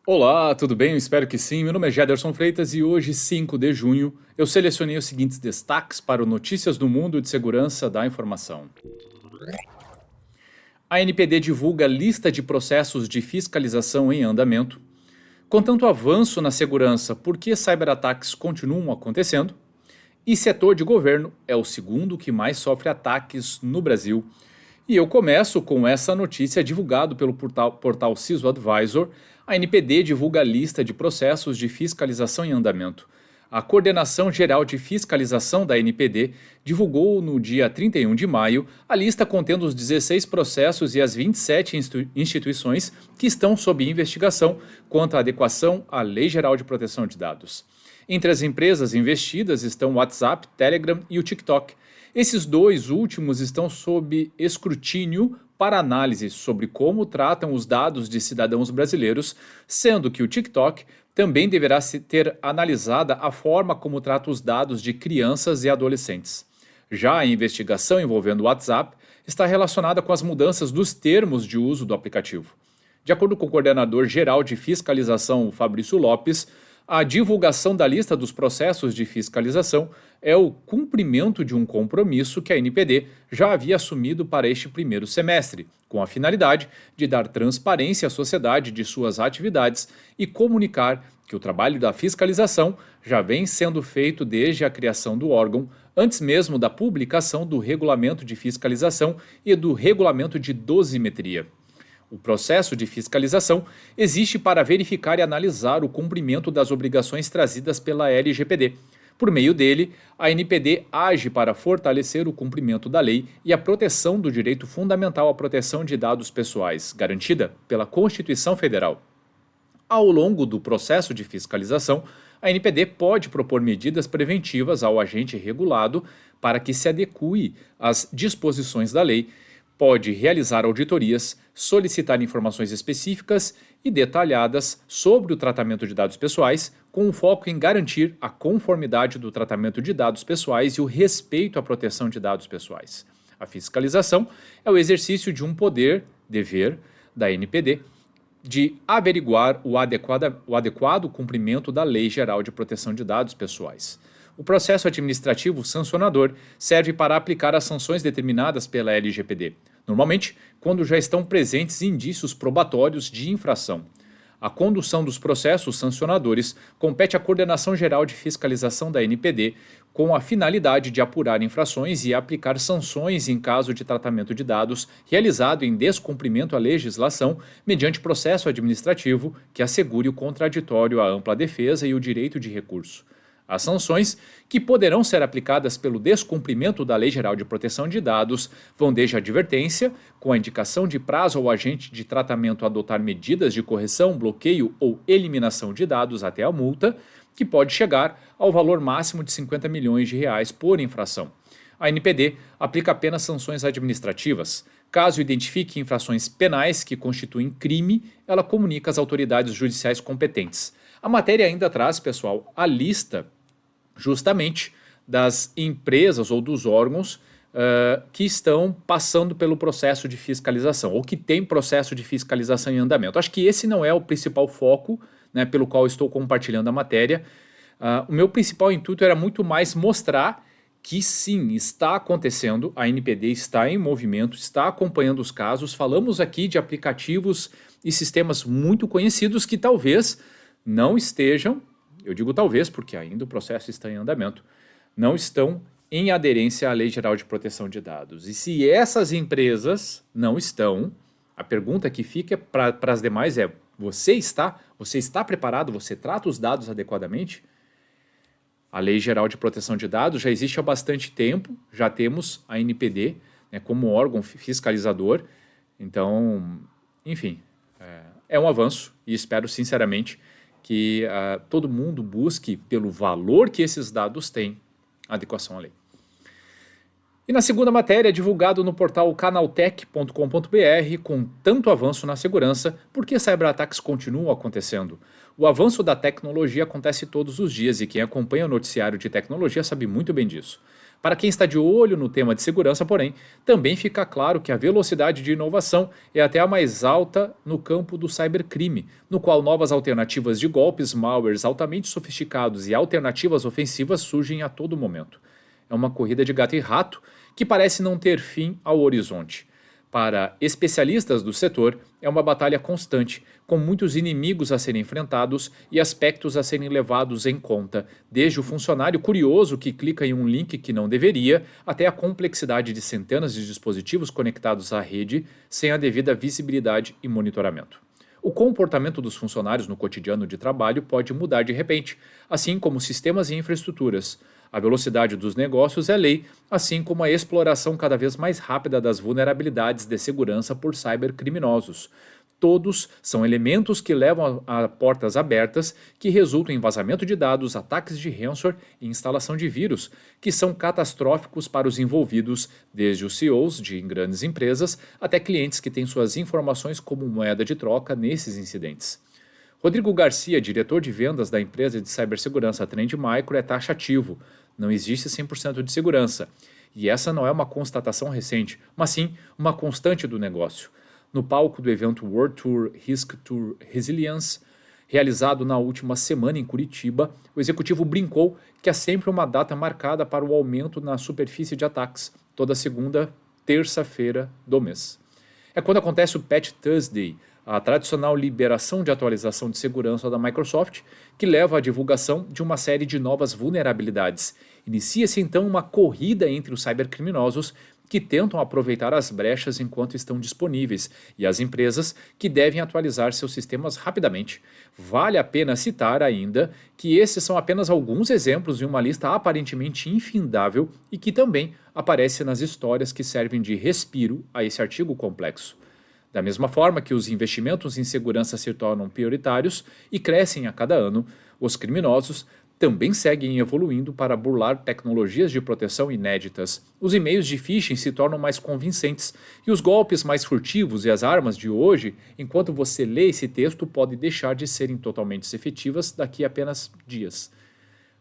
Olá, tudo bem? Eu espero que sim. Meu nome é Jederson Freitas e hoje, 5 de junho, eu selecionei os seguintes destaques para o Notícias do Mundo de Segurança da Informação. A NPD divulga lista de processos de fiscalização em andamento. Com tanto avanço na segurança, por que cyberataques continuam acontecendo? E setor de governo é o segundo que mais sofre ataques no Brasil. E eu começo com essa notícia divulgada pelo portal CISO Advisor. A NPD divulga a lista de processos de fiscalização em andamento. A Coordenação Geral de Fiscalização da NPD divulgou no dia 31 de maio a lista contendo os 16 processos e as 27 instituições que estão sob investigação quanto à adequação à Lei Geral de Proteção de Dados. Entre as empresas investidas estão o WhatsApp, Telegram e o TikTok. Esses dois últimos estão sob escrutínio para análise sobre como tratam os dados de cidadãos brasileiros, sendo que o TikTok também deverá ter analisada a forma como trata os dados de crianças e adolescentes. Já a investigação envolvendo o WhatsApp está relacionada com as mudanças dos termos de uso do aplicativo. De acordo com o coordenador geral de fiscalização, Fabrício Lopes, a divulgação da lista dos processos de fiscalização é o cumprimento de um compromisso que a NPD já havia assumido para este primeiro semestre, com a finalidade de dar transparência à sociedade de suas atividades e comunicar que o trabalho da fiscalização já vem sendo feito desde a criação do órgão, antes mesmo da publicação do regulamento de fiscalização e do regulamento de dosimetria. O processo de fiscalização existe para verificar e analisar o cumprimento das obrigações trazidas pela LGPD. Por meio dele, a NPD age para fortalecer o cumprimento da lei e a proteção do direito fundamental à proteção de dados pessoais, garantida pela Constituição Federal. Ao longo do processo de fiscalização, a NPD pode propor medidas preventivas ao agente regulado para que se adeque às disposições da lei, pode realizar auditorias, solicitar informações específicas e detalhadas sobre o tratamento de dados pessoais, com um foco em garantir a conformidade do tratamento de dados pessoais e o respeito à proteção de dados pessoais. A fiscalização é o exercício de um dever da NPD, de averiguar o adequado cumprimento da Lei Geral de Proteção de Dados Pessoais. O processo administrativo sancionador serve para aplicar as sanções determinadas pela LGPD, normalmente quando já estão presentes indícios probatórios de infração. A condução dos processos sancionadores compete à Coordenação Geral de Fiscalização da NPD, com a finalidade de apurar infrações e aplicar sanções em caso de tratamento de dados realizado em descumprimento à legislação, mediante processo administrativo que assegure o contraditório à ampla defesa e o direito de recurso. As sanções, que poderão ser aplicadas pelo descumprimento da Lei Geral de Proteção de Dados, vão desde a advertência, com a indicação de prazo ao agente de tratamento adotar medidas de correção, bloqueio ou eliminação de dados, até a multa, que pode chegar ao valor máximo de 50 milhões de reais por infração. A NPD aplica apenas sanções administrativas. Caso identifique infrações penais que constituem crime, ela comunica às autoridades judiciais competentes. A matéria ainda traz, pessoal, a lista justamente das empresas ou dos órgãos que estão passando pelo processo de fiscalização ou que tem processo de fiscalização em andamento. Acho que esse não é o principal foco, né, pelo qual estou compartilhando a matéria. O meu principal intuito era muito mais mostrar que sim, está acontecendo, a NPD está em movimento, está acompanhando os casos. Falamos aqui de aplicativos e sistemas muito conhecidos que talvez não estejam, eu digo talvez porque ainda o processo está em andamento, não estão em aderência à Lei Geral de Proteção de Dados. E se essas empresas não estão, a pergunta que fica para as demais é: você está preparado? Você trata os dados adequadamente? A Lei Geral de Proteção de Dados já existe há bastante tempo, já temos a NPD, né, como órgão fiscalizador. Então, enfim, é um avanço e espero sinceramente que todo mundo busque, pelo valor que esses dados têm, adequação à lei. E na segunda matéria, divulgado no portal canaltech.com.br, com tanto avanço na segurança, por que cyberataques continuam acontecendo? O avanço da tecnologia acontece todos os dias e quem acompanha o noticiário de tecnologia sabe muito bem disso. Para quem está de olho no tema de segurança, porém, também fica claro que a velocidade de inovação é até a mais alta no campo do cybercrime, no qual novas alternativas de golpes, malwares altamente sofisticados e alternativas ofensivas surgem a todo momento. É uma corrida de gato e rato que parece não ter fim ao horizonte. Para especialistas do setor, é uma batalha constante, com muitos inimigos a serem enfrentados e aspectos a serem levados em conta, desde o funcionário curioso que clica em um link que não deveria, até a complexidade de centenas de dispositivos conectados à rede sem a devida visibilidade e monitoramento. O comportamento dos funcionários no cotidiano de trabalho pode mudar de repente, assim como sistemas e infraestruturas. A velocidade dos negócios é lei, assim como a exploração cada vez mais rápida das vulnerabilidades de segurança por cybercriminosos. Todos são elementos que levam a portas abertas que resultam em vazamento de dados, ataques de ransomware e instalação de vírus, que são catastróficos para os envolvidos, desde os CEOs de grandes empresas até clientes que têm suas informações como moeda de troca nesses incidentes. Rodrigo Garcia, diretor de vendas da empresa de cibersegurança Trend Micro, é taxativo. Não existe 100% de segurança. E essa não é uma constatação recente, mas sim uma constante do negócio. No palco do evento World Tour Risk Tour Resilience, realizado na última semana em Curitiba, o executivo brincou que há sempre uma data marcada para o aumento na superfície de ataques, toda segunda terça-feira do mês. É quando acontece o Patch Thursday, a tradicional liberação de atualização de segurança da Microsoft, que leva à divulgação de uma série de novas vulnerabilidades. Inicia-se então uma corrida entre os cybercriminosos que tentam aproveitar as brechas enquanto estão disponíveis e as empresas que devem atualizar seus sistemas rapidamente. Vale a pena citar ainda que esses são apenas alguns exemplos de uma lista aparentemente infindável e que também aparece nas histórias que servem de respiro a esse artigo complexo. Da mesma forma que os investimentos em segurança se tornam prioritários e crescem a cada ano, os criminosos também seguem evoluindo para burlar tecnologias de proteção inéditas. Os e-mails de phishing se tornam mais convincentes e os golpes mais furtivos e as armas de hoje, enquanto você lê esse texto, podem deixar de serem totalmente efetivas daqui a apenas dias.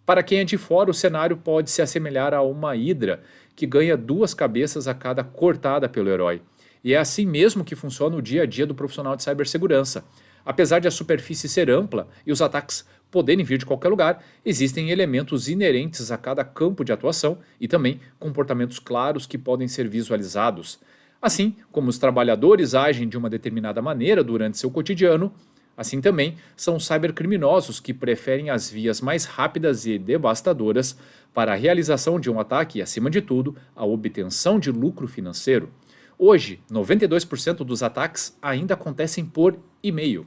Para quem é de fora, o cenário pode se assemelhar a uma hidra que ganha duas cabeças a cada cortada pelo herói. E é assim mesmo que funciona o dia a dia do profissional de cibersegurança. Apesar de a superfície ser ampla e os ataques poderem vir de qualquer lugar, existem elementos inerentes a cada campo de atuação e também comportamentos claros que podem ser visualizados. Assim como os trabalhadores agem de uma determinada maneira durante seu cotidiano, assim também são os cybercriminosos que preferem as vias mais rápidas e devastadoras para a realização de um ataque e, acima de tudo, a obtenção de lucro financeiro. Hoje, 92% dos ataques ainda acontecem por e-mail.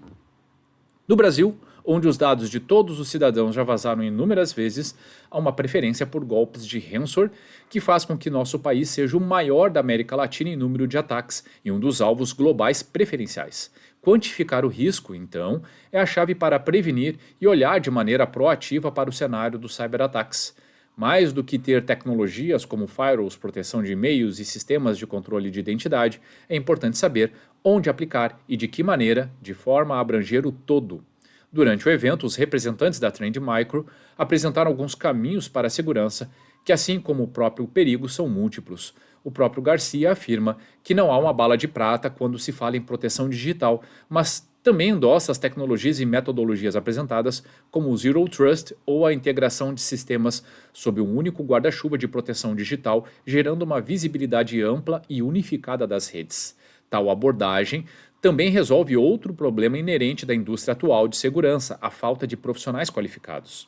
No Brasil, onde os dados de todos os cidadãos já vazaram inúmeras vezes, há uma preferência por golpes de ransomware que faz com que nosso país seja o maior da América Latina em número de ataques e um dos alvos globais preferenciais. Quantificar o risco, então, é a chave para prevenir e olhar de maneira proativa para o cenário dos cyberataques. Mais do que ter tecnologias como firewalls, proteção de e-mails e sistemas de controle de identidade, é importante saber onde aplicar e de que maneira, de forma a abranger o todo. Durante o evento, os representantes da Trend Micro apresentaram alguns caminhos para a segurança, que assim como o próprio perigo são múltiplos. O próprio Garcia afirma que não há uma bala de prata quando se fala em proteção digital, mas também endossa as tecnologias e metodologias apresentadas, como o Zero Trust ou a integração de sistemas sob um único guarda-chuva de proteção digital, gerando uma visibilidade ampla e unificada das redes. Tal abordagem também resolve outro problema inerente da indústria atual de segurança, a falta de profissionais qualificados.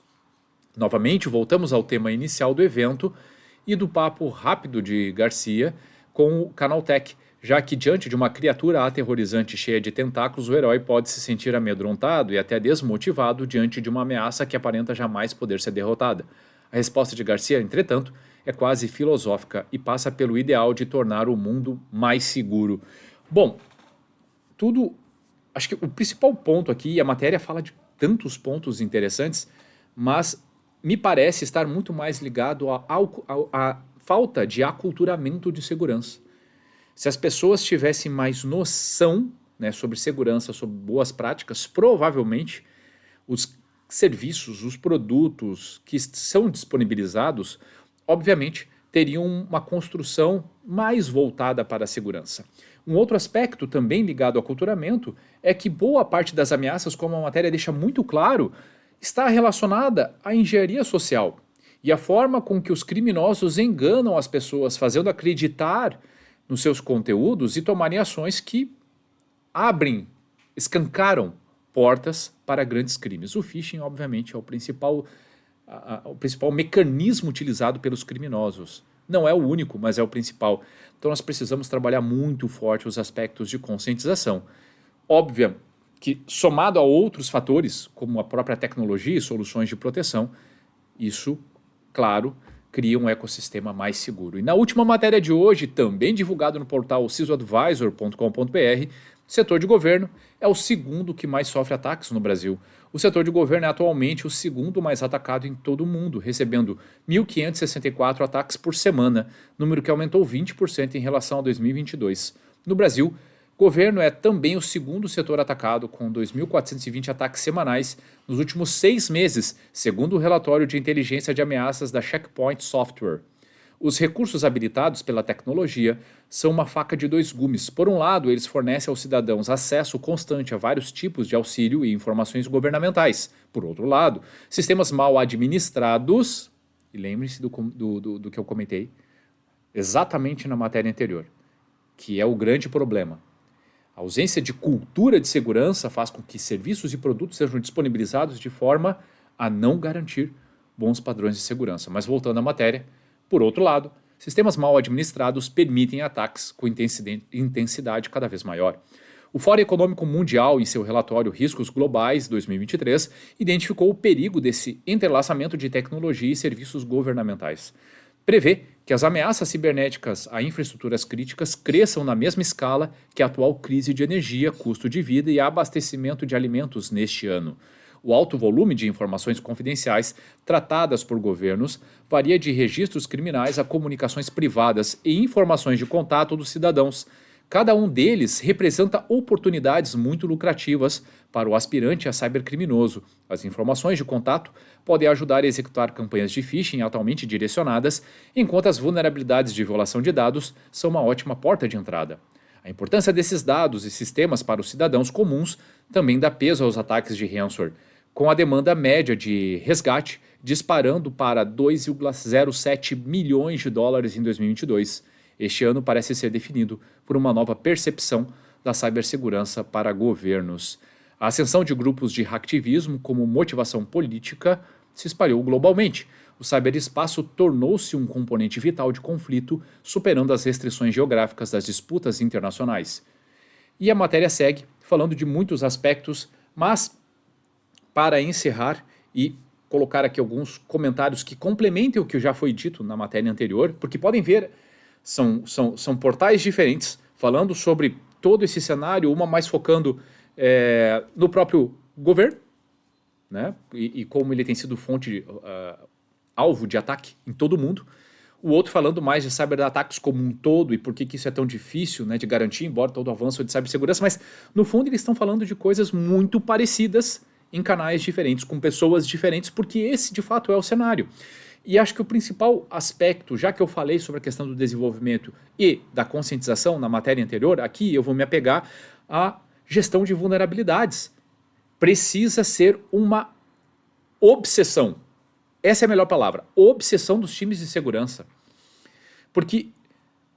Novamente, voltamos ao tema inicial do evento e do papo rápido de Garcia com o Canaltech, já que diante de uma criatura aterrorizante cheia de tentáculos, o herói pode se sentir amedrontado e até desmotivado diante de uma ameaça que aparenta jamais poder ser derrotada. A resposta de Garcia, entretanto, é quase filosófica e passa pelo ideal de tornar o mundo mais seguro. Bom, acho que o principal ponto aqui, e a matéria fala de tantos pontos interessantes, mas me parece estar muito mais ligado à falta de aculturamento de segurança. Se as pessoas tivessem mais noção, né, sobre segurança, sobre boas práticas, provavelmente os serviços, os produtos que são disponibilizados, obviamente teriam uma construção mais voltada para a segurança. Um outro aspecto também ligado ao aculturamento é que boa parte das ameaças, como a matéria deixa muito claro, está relacionada à engenharia social e a forma com que os criminosos enganam as pessoas, fazendo acreditar nos seus conteúdos e tomarem ações que escancaram portas para grandes crimes. O phishing, obviamente, é o principal mecanismo utilizado pelos criminosos. Não é o único, mas é o principal. Então nós precisamos trabalhar muito forte os aspectos de conscientização. Óbvio que, somado a outros fatores, como a própria tecnologia e soluções de proteção, isso, claro, cria um ecossistema mais seguro. E na última matéria de hoje, também divulgado no portal cisoadvisor.com.br, o setor de governo é o segundo que mais sofre ataques no Brasil. O setor de governo é atualmente o segundo mais atacado em todo o mundo, recebendo 1.564 ataques por semana, número que aumentou 20% em relação a 2022. No Brasil, governo é também o segundo setor atacado, com 2.420 ataques semanais nos últimos 6 meses, segundo o relatório de inteligência de ameaças da Checkpoint Software. Os recursos habilitados pela tecnologia são uma faca de dois gumes. Por um lado, eles fornecem aos cidadãos acesso constante a vários tipos de auxílio e informações governamentais. Por outro lado, sistemas mal administrados, e lembre-se do que eu comentei exatamente na matéria anterior, que é o grande problema. A ausência de cultura de segurança faz com que serviços e produtos sejam disponibilizados de forma a não garantir bons padrões de segurança. Mas voltando à matéria, por outro lado, sistemas mal administrados permitem ataques com intensidade cada vez maior. O Fórum Econômico Mundial, em seu relatório Riscos Globais 2023, identificou o perigo desse entrelaçamento de tecnologia e serviços governamentais. Prevê que as ameaças cibernéticas a infraestruturas críticas cresçam na mesma escala que a atual crise de energia, custo de vida e abastecimento de alimentos neste ano. O alto volume de informações confidenciais tratadas por governos varia de registros criminais a comunicações privadas e informações de contato dos cidadãos. Cada um deles representa oportunidades muito lucrativas para o aspirante a cybercriminoso. As informações de contato podem ajudar a executar campanhas de phishing altamente direcionadas, enquanto as vulnerabilidades de violação de dados são uma ótima porta de entrada. A importância desses dados e sistemas para os cidadãos comuns também dá peso aos ataques de ransomware, com a demanda média de resgate disparando para 2,07 milhões de dólares em 2022. Este ano parece ser definido por uma nova percepção da cibersegurança para governos. A ascensão de grupos de hacktivismo como motivação política se espalhou globalmente. O ciberespaço tornou-se um componente vital de conflito, superando as restrições geográficas das disputas internacionais. E a matéria segue falando de muitos aspectos, mas para encerrar e colocar aqui alguns comentários que complementem o que já foi dito na matéria anterior, porque podem ver, são portais diferentes falando sobre todo esse cenário, uma mais focando no próprio governo, né, e como ele tem sido fonte, alvo de ataque em todo o mundo. O outro falando mais de cyberataques como um todo e por que isso é tão difícil, né, de garantir, embora todo o avanço de cibersegurança, mas no fundo eles estão falando de coisas muito parecidas em canais diferentes, com pessoas diferentes, porque esse de fato é o cenário. E acho que o principal aspecto, já que eu falei sobre a questão do desenvolvimento e da conscientização na matéria anterior, aqui eu vou me apegar à gestão de vulnerabilidades. Precisa ser uma obsessão. Essa é a melhor palavra. Obsessão dos times de segurança. Porque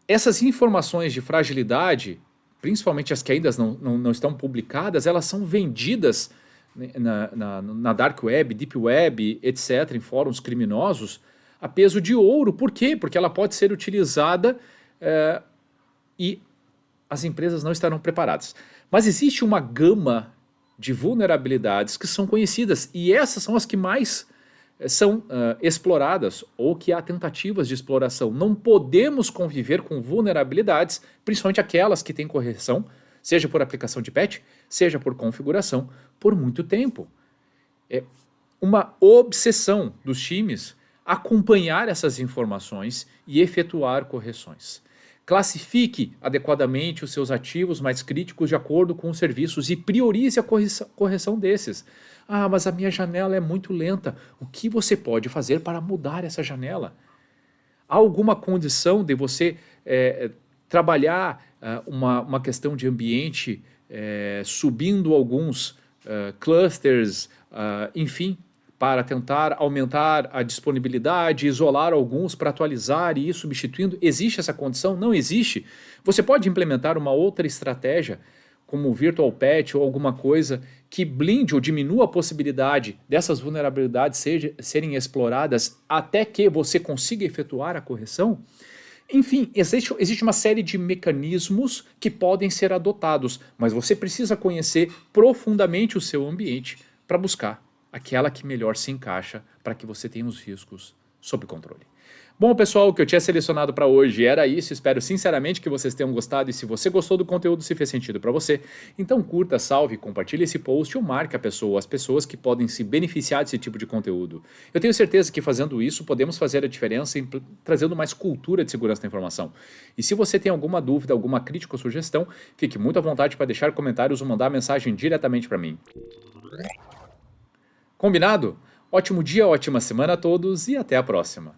essas informações de fragilidade, principalmente as que ainda não estão publicadas, elas são vendidas na Dark Web, Deep Web, etc., em fóruns criminosos, a peso de ouro. Por quê? Porque ela pode ser utilizada e as empresas não estarão preparadas. Mas existe uma gama de vulnerabilidades que são conhecidas e essas são as que mais são exploradas ou que há tentativas de exploração. Não podemos conviver com vulnerabilidades, principalmente aquelas que têm correção, seja por aplicação de patch, seja por configuração, por muito tempo. É uma obsessão dos times acompanhar essas informações e efetuar correções. Classifique adequadamente os seus ativos mais críticos de acordo com os serviços e priorize a correção desses. Ah, mas a minha janela é muito lenta. O que você pode fazer para mudar essa janela? Há alguma condição de você trabalhar uma questão de ambiente subindo alguns clusters, enfim, para tentar aumentar a disponibilidade, isolar alguns para atualizar e ir substituindo? Existe essa condição? Não existe? Você pode implementar uma outra estratégia, como o Virtual Patch ou alguma coisa que blinde ou diminua a possibilidade dessas vulnerabilidades serem exploradas até que você consiga efetuar a correção? Enfim, existe uma série de mecanismos que podem ser adotados, mas você precisa conhecer profundamente o seu ambiente para buscar aquela que melhor se encaixa para que você tenha os riscos sob controle. Bom, pessoal, o que eu tinha selecionado para hoje era isso. Espero sinceramente que vocês tenham gostado, e se você gostou do conteúdo, se fez sentido para você, então curta, salve, compartilhe esse post ou marque a pessoa, as pessoas que podem se beneficiar desse tipo de conteúdo. Eu tenho certeza que fazendo isso podemos fazer a diferença em trazendo mais cultura de segurança da informação. E se você tem alguma dúvida, alguma crítica ou sugestão, fique muito à vontade para deixar comentários ou mandar mensagem diretamente para mim. Combinado? Ótimo dia, ótima semana a todos e até a próxima.